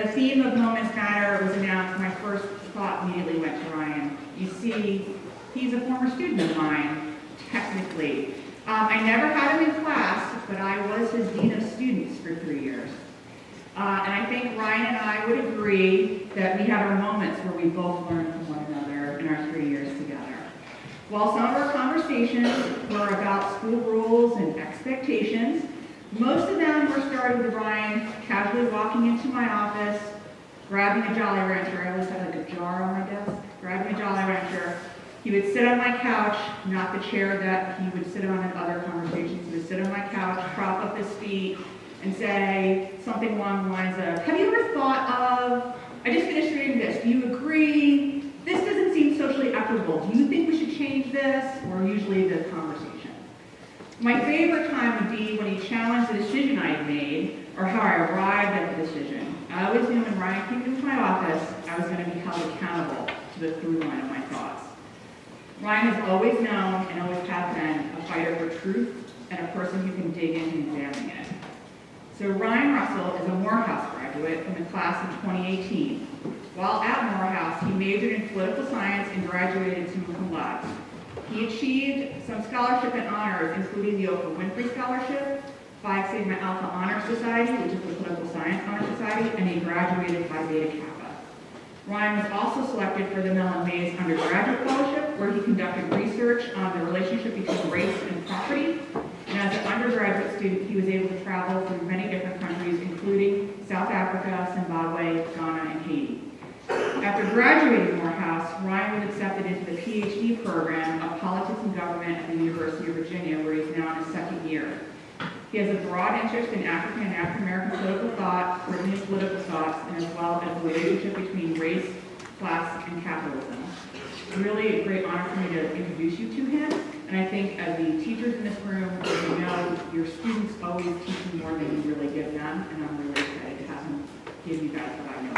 the theme of Moments Matter was announced, my first thought immediately went to Ryan. You see, he's a former student of mine, technically. I never had him in class, but I was his dean of students for 3 years. And I think Ryan and I would agree that we had our moments where we both learned from one another in our 3 years together. While some of our conversations were about school rules and expectations, most of them were started with Ryan casually walking into my office, grabbing a Jolly Rancher. I always had like a jar on my desk, grabbing a Jolly Rancher. He would sit on my couch, not the chair that he would sit on in other conversations. He would sit on my couch, prop up his feet, and say something along the lines of, have you ever thought of, I just finished reading this, do you agree? This doesn't seem socially equitable. Do you think we should change this? Or usually the conversation. My favorite time would be when he challenged the decision I had made, or how I arrived at the decision. I always knew when Ryan came into my office, I was going to be held accountable to the through line of my thoughts. Ryan has always known and always has been a fighter for truth and a person who can dig in and examine it. So Ryan Russell is a Morehouse graduate from the class of 2018. While at Morehouse, he majored in political science and graduated summa cum laude. He achieved some scholarship and honors, including the Oprah Winfrey Scholarship, Phi Sigma Alpha Honor Society, which is the Political Science Honor Society, and he graduated Phi Beta Kappa. Ryan was also selected for the Mellon Mays Undergraduate Fellowship, where he conducted research on the relationship between race and property. And as an undergraduate student, he was able to travel through many different countries, including South Africa, Zimbabwe, Ghana, and Haiti. After graduating Morehouse, Ryan was accepted into the Ph.D. program of Politics and Government at the University of Virginia, where he's now in his second year. He has a broad interest in African and African-American political thought, Caribbean political thoughts, and as well as the relationship between race, class, and capitalism. It's really a great honor for me to introduce you to him, and I think as the teachers in this room, you know your students always teach you more than you really give them, and I'm really excited to have him give you guys what I know.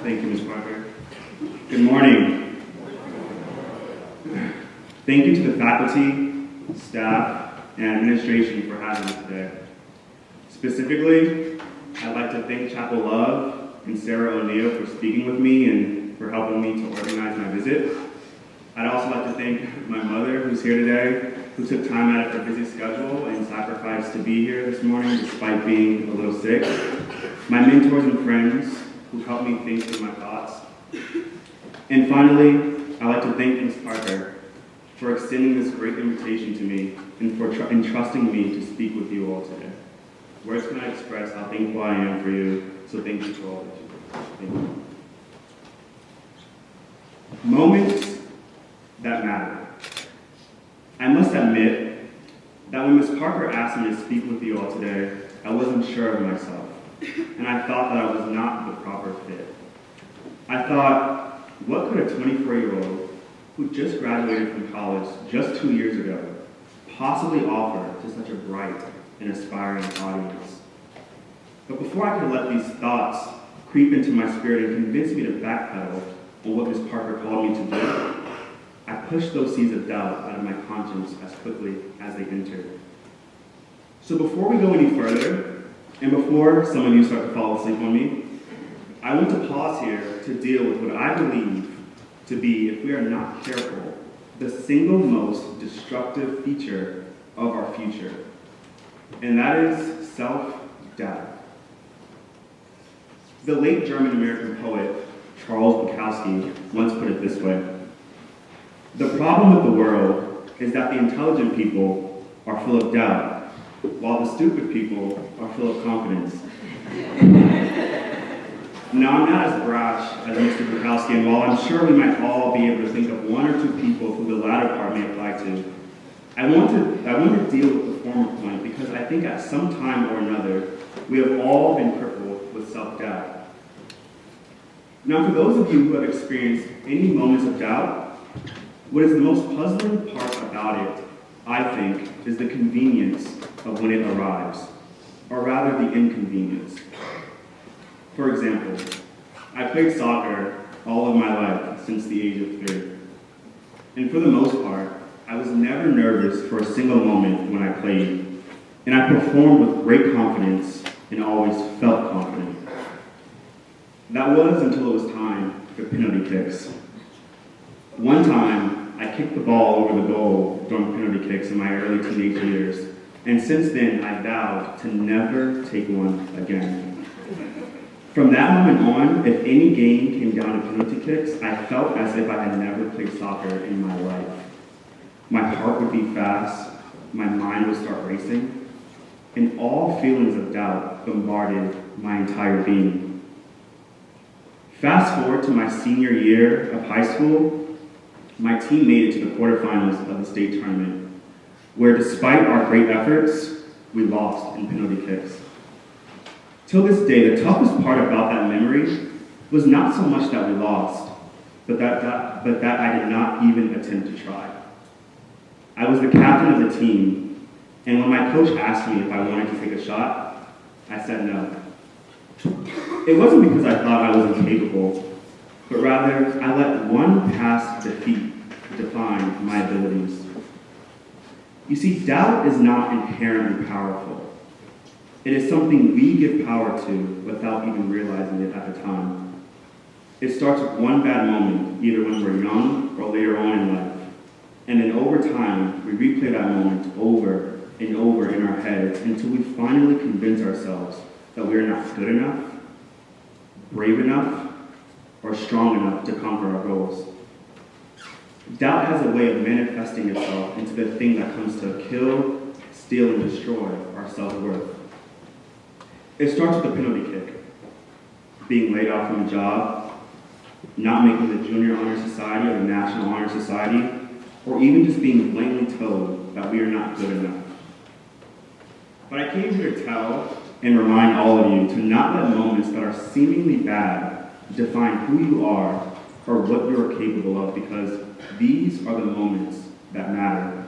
Thank you, Ms. Parker. Good morning. Thank you to the faculty, staff, and administration for having me today. Specifically, I'd like to thank Chapel Love and Sarah O'Neill for speaking with me and for helping me to organize my visit. I'd also like to thank my mother, who's here today, who took time out of her busy schedule and sacrificed to be here this morning despite being a little sick. My mentors and friends, who helped me think through my thoughts. And finally, I'd like to thank Ms. Parker for extending this great invitation to me and for entrusting me to speak with you all today. Words cannot express how thankful I am for you, so thank you for all that you do. Thank you. Moments that matter. I must admit that when Ms. Parker asked me to speak with you all today, I wasn't sure of myself. And I thought that I was not the proper fit. I thought, what could a 24-year-old who just graduated from college just 2 years ago possibly offer to such a bright and aspiring audience? But before I could let these thoughts creep into my spirit and convince me to backpedal on what Ms. Parker called me to do, I pushed those seeds of doubt out of my conscience as quickly as they entered. So before we go any further, and before some of you start to fall asleep on me, I want to pause here to deal with what I believe to be, if we are not careful, the single most destructive feature of our future. And that is self-doubt. The late German-American poet, Charles Bukowski, once put it this way: the problem with the world is that the intelligent people are full of doubt, while the stupid people are full of confidence. Now, I'm not as brash as Mr. Bukowski, and while I'm sure we might all be able to think of one or two people who the latter part may apply to, I want to deal with the former point because I think at some time or another, we have all been crippled with self-doubt. Now, for those of you who have experienced any moments of doubt, what is the most puzzling part about it, I think, is the convenience of when it arrives, or rather the inconvenience. For example, I played soccer all of my life since the age of 3. And for the most part, I was never nervous for a single moment when I played, and I performed with great confidence and always felt confident. That was until it was time for penalty kicks. One time, I kicked the ball over the goal during penalty kicks in my early teenage years, and since then, I vowed to never take one again. From that moment on, if any game came down to penalty kicks, I felt as if I had never played soccer in my life. My heart would beat fast, my mind would start racing, and all feelings of doubt bombarded my entire being. Fast forward to my senior year of high school, my team made it to the quarterfinals of the state tournament, where despite our great efforts, we lost in penalty kicks. Till this day, the toughest part about that memory was not so much that we lost, but that I did not even attempt to try. I was the captain of the team, and when my coach asked me if I wanted to take a shot, I said no. It wasn't because I thought I was incapable, but rather I let one past defeat define my abilities. You see, doubt is not inherently powerful. It is something we give power to without even realizing it at the time. It starts with one bad moment, either when we're young or later on in life. And then over time, we replay that moment over and over in our heads until we finally convince ourselves that we are not good enough, brave enough, or strong enough to conquer our goals. Doubt has a way of manifesting itself into the thing that comes to kill, steal, and destroy our self-worth. It starts with a penalty kick, being laid off from a job, not making the Junior Honor Society or the National Honor Society, or even just being blatantly told that we are not good enough. But I came here to tell and remind all of you to not let moments that are seemingly bad define who you are or what you are capable of, because these are the moments that matter.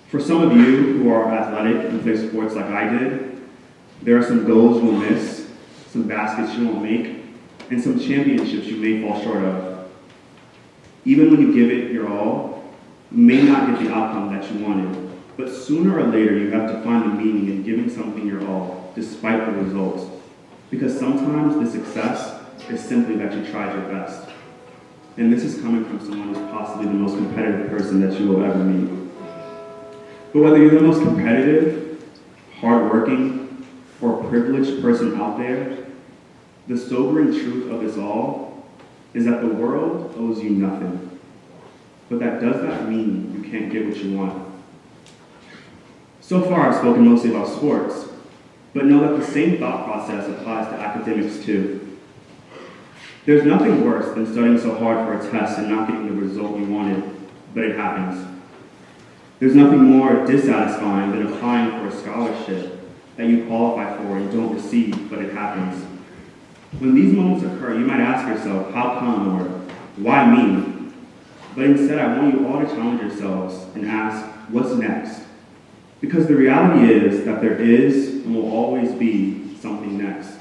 For some of you who are athletic and play sports like I did, there are some goals you'll miss, some baskets you won't make, and some championships you may fall short of. Even when you give it your all, you may not get the outcome that you wanted, but sooner or later you have to find the meaning in giving something your all, despite the results. Because sometimes the success is simply that you tried your best. And this is coming from someone who's possibly the most competitive person that you will ever meet. But whether you're the most competitive, hardworking, or privileged person out there, the sobering truth of this all is that the world owes you nothing. But that does not mean you can't get what you want. So far, I've spoken mostly about sports, but know that the same thought process applies to academics too. There's nothing worse than studying so hard for a test and not getting the result you wanted, but it happens. There's nothing more dissatisfying than applying for a scholarship that you qualify for and don't receive, but it happens. When these moments occur, you might ask yourself, how come, or why me? But instead, I want you all to challenge yourselves and ask, what's next? Because the reality is that there is and will always be something next.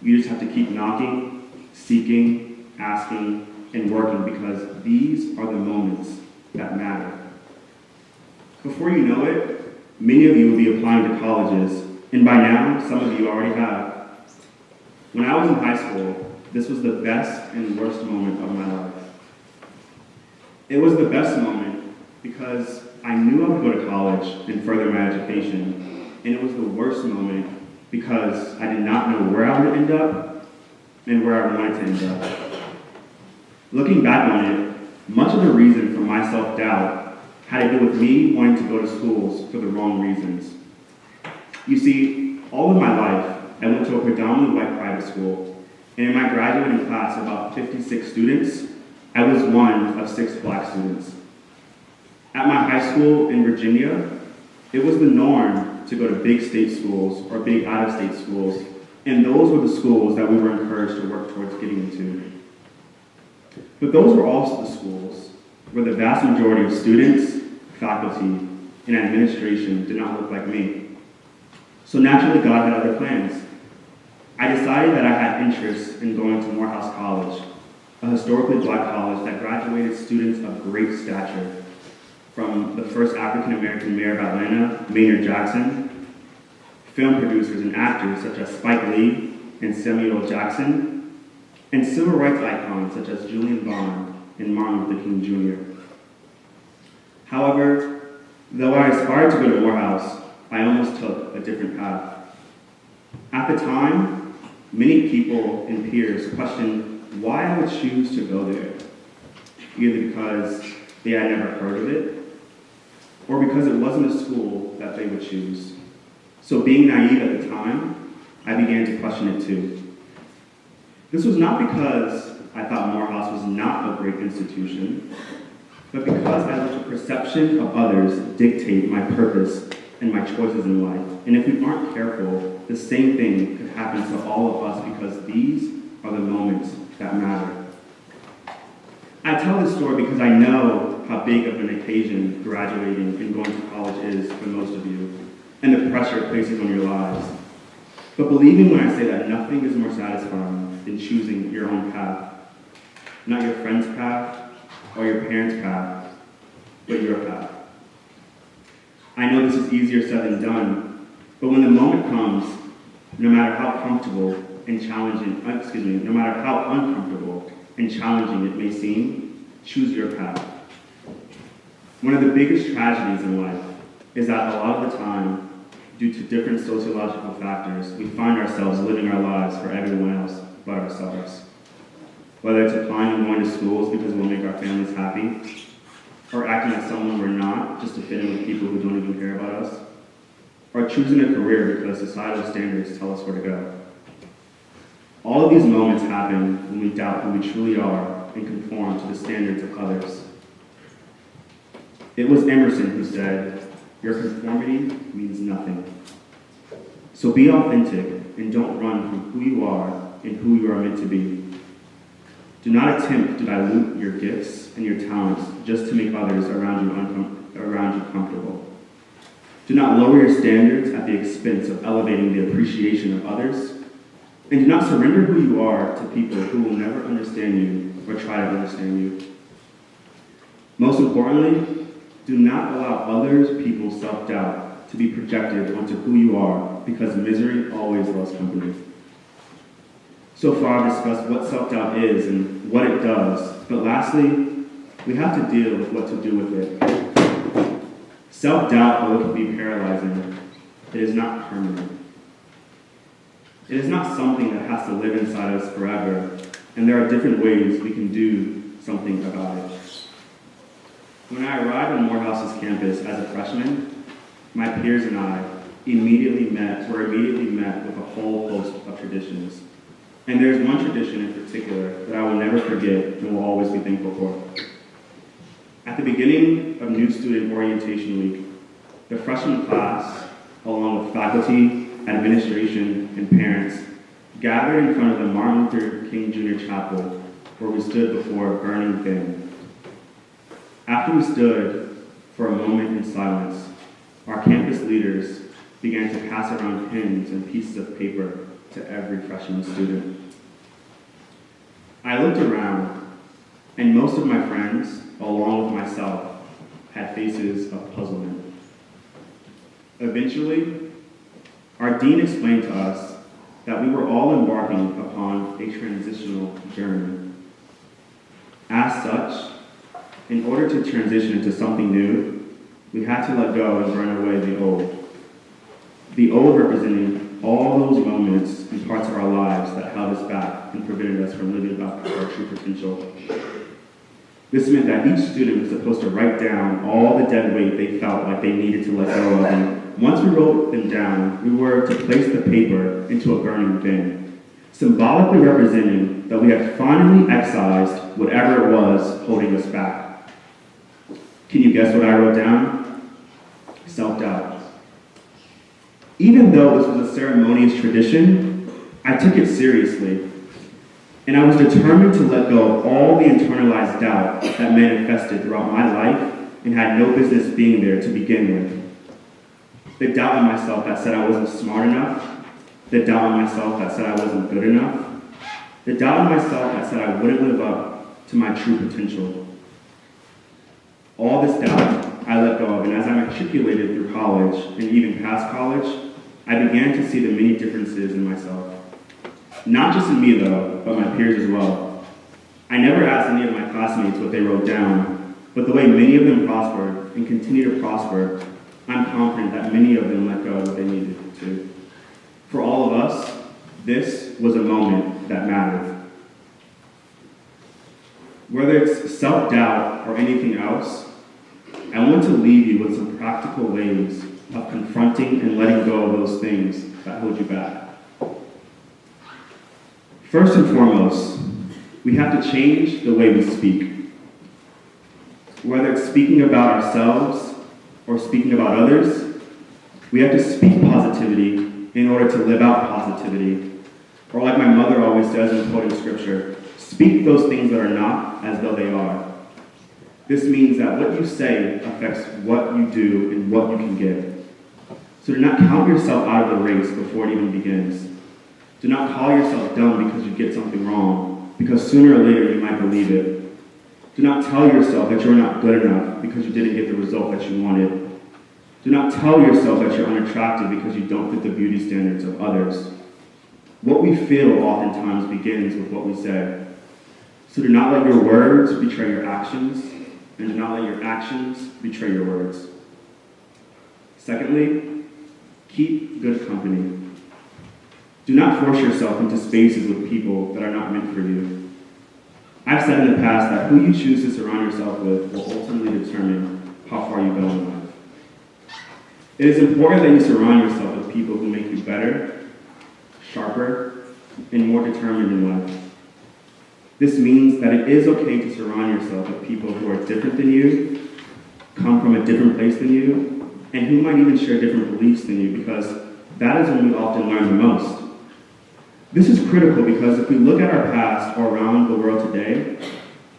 You just have to keep knocking, seeking, asking, and working, because these are the moments that matter. Before you know it, many of you will be applying to colleges, and by now, some of you already have. When I was in high school, this was the best and worst moment of my life. It was the best moment because I knew I would go to college and further my education, and it was the worst moment because I did not know where I would end up and where I wanted to end up. Looking back on it, much of the reason for my self-doubt had to do with me wanting to go to schools for the wrong reasons. You see, all of my life, I went to a predominantly white private school, and in my graduating class of about 56 students, I was one of 6 black students. At my high school in Virginia, it was the norm to go to big state schools or big out-of-state schools, and those were the schools that we were encouraged to work towards getting into. But those were also the schools where the vast majority of students, faculty, and administration did not look like me. So naturally, God had other plans. I decided that I had interest in going to Morehouse College, a historically black college that graduated students of great stature, from the first African-American mayor of Atlanta, Maynard Jackson, film producers and actors such as Spike Lee and Samuel L. Jackson, and civil rights icons such as Julian Bond and Martin Luther King Jr. However, though I aspired to go to Morehouse, I almost took a different path. At the time, many people and peers questioned why I would choose to go there, either because they had never heard of it, or because it wasn't a school that they would choose. So being naive at the time, I began to question it too. This was not because I thought Morehouse was not a great institution, but because I let the perception of others dictate my purpose and my choices in life. And if we aren't careful, the same thing could happen to all of us, because these are the moments that matter. I tell this story because I know how big of an occasion graduating and going to college is for most of you, and the pressure it places on your lives. But believe me when I say that nothing is more satisfying than choosing your own path. Not your friend's path or your parents' path, but your path. I know this is easier said than done, but when the moment comes, no matter how comfortable and challenging, no matter how uncomfortable and challenging it may seem, choose your path. One of the biggest tragedies in life is that a lot of the time, due to different sociological factors, we find ourselves living our lives for everyone else but ourselves. Whether it's applying and going to schools because it will make our families happy, or acting like someone we're not just to fit in with people who don't even care about us, or choosing a career because societal standards tell us where to go. All of these moments happen when we doubt who we truly are and conform to the standards of others. It was Emerson who said, "Your conformity means nothing." So be authentic and don't run from who you are and who you are meant to be. Do not attempt to dilute your gifts and your talents just to make others around you comfortable. Do not lower your standards at the expense of elevating the appreciation of others. And do not surrender who you are to people who will never understand you or try to understand you. Most importantly, do not allow others people's self-doubt to be projected onto who you are, because misery always loves company. So far, I've discussed what self-doubt is and what it does, but lastly, we have to deal with what to do with it. Self-doubt, though it can be paralyzing, it is not permanent. It is not something that has to live inside us forever, and there are different ways we can do something about it. When I arrived on Morehouse's campus as a freshman, my peers and I were immediately met with a whole host of traditions. And there's one tradition in particular that I will never forget and will always be thankful for. At the beginning of new student orientation week, the freshman class, along with faculty, administration, and parents, gathered in front of the Martin Luther King Jr. Chapel, where we stood before a burning thing. After we stood for a moment in silence, our campus leaders began to pass around pens and pieces of paper to every freshman student. I looked around, and most of my friends, along with myself, had faces of puzzlement. Eventually, our dean explained to us that we were all embarking upon a transitional journey. As such, in order to transition into something new, we had to let go and burn away the old. The old representing all those moments and parts of our lives that held us back and prevented us from living up to our true potential. This meant that each student was supposed to write down all the dead weight they felt like they needed to let go of, and once we wrote them down, we were to place the paper into a burning bin, symbolically representing that we had finally excised whatever it was holding us back. Can you guess what I wrote down? Self-doubt. Even though this was a ceremonious tradition, I took it seriously, and I was determined to let go of all the internalized doubt that manifested throughout my life and had no business being there to begin with. The doubt in myself that said I wasn't smart enough, the doubt in myself that said I wasn't good enough, the doubt in myself that said I wouldn't live up to my true potential. All this doubt I let go of, and as I matriculated through college and even past college, I began to see the many differences in myself. Not just in me though, but my peers as well. I never asked any of my classmates what they wrote down, but the way many of them prospered and continue to prosper, I'm confident that many of them let go of what they needed to. For all of us, this was a moment that mattered. Whether it's self-doubt or anything else, I want to leave you with some practical ways of confronting and letting go of those things that hold you back. First and foremost, we have to change the way we speak. Whether it's speaking about ourselves or speaking about others, we have to speak positivity in order to live out positivity. Or like my mother always says in quoting scripture, speak those things that are not as though they are. This means that what you say affects what you do and what you can give. So do not count yourself out of the race before it even begins. Do not call yourself dumb because you get something wrong, because sooner or later you might believe it. Do not tell yourself that you're not good enough because you didn't get the result that you wanted. Do not tell yourself that you're unattractive because you don't fit the beauty standards of others. What we feel oftentimes begins with what we say. So do not let your words betray your actions, and do not let your actions betray your words. Secondly, keep good company. Do not force yourself into spaces with people that are not meant for you. I've said in the past that who you choose to surround yourself with will ultimately determine how far you go in life. It is important that you surround yourself with people who make you better, sharper, and more determined in life. This means that it is okay to surround yourself with people who are different than you, come from a different place than you, and who might even share different beliefs than you, because that is when we often learn the most. This is critical because if we look at our past or around the world today,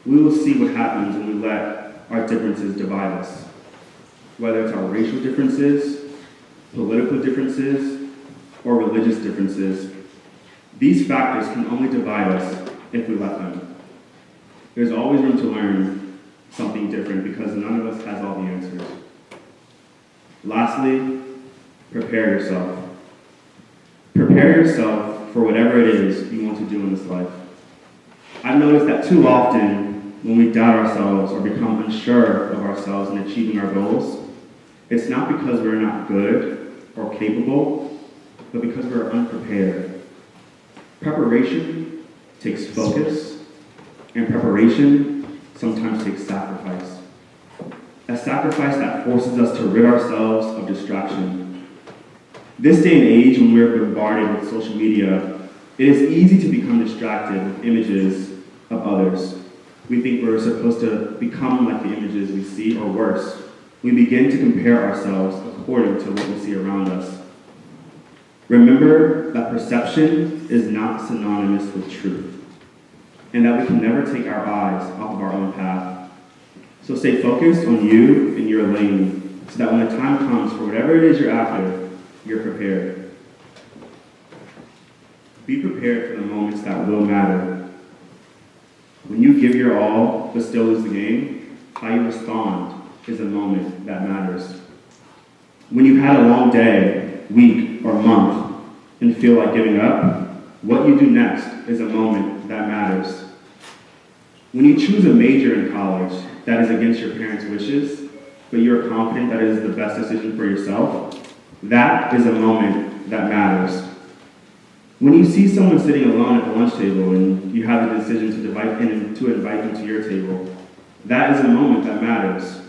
we will see what happens when we let our differences divide us. Whether it's our racial differences, political differences, or religious differences, these factors can only divide us if we let them. There's always room to learn something different because none of us has all the answers. Lastly, prepare yourself. Prepare yourself for whatever it is you want to do in this life. I've noticed that too often when we doubt ourselves or become unsure of ourselves in achieving our goals, it's not because we're not good or capable, but because we're unprepared. Preparation takes focus, and preparation sometimes takes sacrifice. A sacrifice that forces us to rid ourselves of distraction. This day and age, when we're bombarded with social media, it is easy to become distracted with images of others. We think we're supposed to become like the images we see, or worse, we begin to compare ourselves according to what we see around us. Remember that perception is not synonymous with truth, and that we can never take our eyes off of our own path. So stay focused on you and your lane, so that when the time comes for whatever it is you're after, you're prepared. Be prepared for the moments that will matter. When you give your all but still lose the game, how you respond is a moment that matters. When you've had a long day, week, or month and feel like giving up, what you do next is a moment that matters. When you choose a major in college that is against your parents' wishes, but you're confident that it is the best decision for yourself, that is a moment that matters. When you see someone sitting alone at the lunch table and you have the decision to invite them to your table, that is a moment that matters.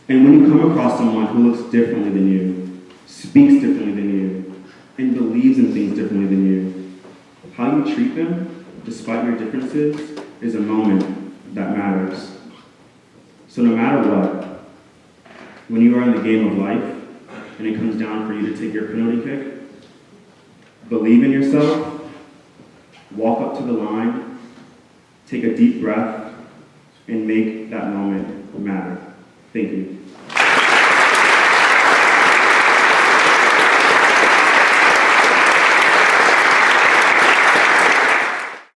And when you come across someone who looks differently than you, speaks differently than you, and believes in things differently than you, how you treat them, despite your differences, is a moment that matters. So no matter what, when you are in the game of life, and it comes down for you to take your penalty kick, believe in yourself, walk up to the line, take a deep breath, and make that moment matter. Thank you.